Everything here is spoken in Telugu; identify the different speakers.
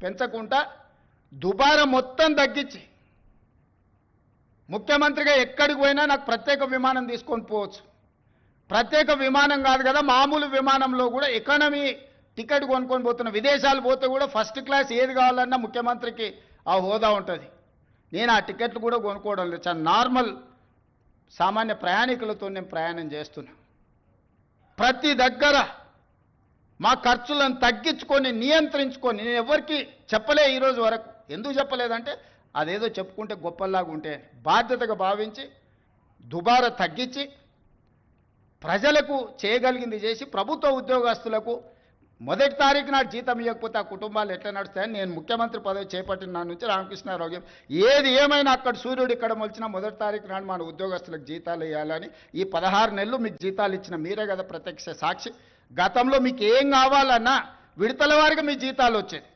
Speaker 1: పెంచకుండా దుబారా మొత్తం తగ్గించి ముఖ్యమంత్రిగా ఎక్కడికి పోయినా నాకు ప్రత్యేక విమానం తీసుకొని పోవచ్చు. ప్రత్యేక విమానం కాదు కదా, మామూలు విమానంలో కూడా ఎకానమీ టికెట్ కొనుక్కొని పోతున్నా. విదేశాలు పోతే కూడా ఫస్ట్ క్లాస్ ఏది కావాలన్నా ముఖ్యమంత్రికి ఆ హోదా ఉంటుంది. నేను ఆ టికెట్లు కూడా కొనుక్కోవడం లేదు. చాలా నార్మల్ సామాన్య ప్రయాణికులతో నేను ప్రయాణం చేస్తున్నా. ప్రతి దగ్గర మా ఖర్చులను తగ్గించుకొని నియంత్రించుకొని నేను ఎవరికి చెప్పలే ఈరోజు వరకు. ఎందుకు చెప్పలేదంటే అదేదో చెప్పుకుంటే గొప్పలాగా ఉంటే బాధ్యతగా భావించి దుబారా తగ్గించి ప్రజలకు చేయగలిగింది చేసి ప్రభుత్వ ఉద్యోగస్తులకు మొదటి తారీఖు నాడు జీతం ఇవ్వకపోతే ఆ కుటుంబాలు ఎట్లా నడుస్తాయని నేను ముఖ్యమంత్రి పదవి చేపట్టిన నాటి నుంచి రామకృష్ణారావు ఏది ఏమైనా అక్కడ సూర్యుడు ఇక్కడ మొలిచినా మొదటి తారీఖు నాడు మన ఉద్యోగస్తులకు జీతాలు ఇవ్వాలని ఈ 16 నెలలు మీకు జీతాలు ఇచ్చిన మీరే కదా ప్రత్యక్ష సాక్షి. గతంలో మీకు ఏం కావాలన్నా విడతల వారిగా మీ జీతాలు వచ్చేది.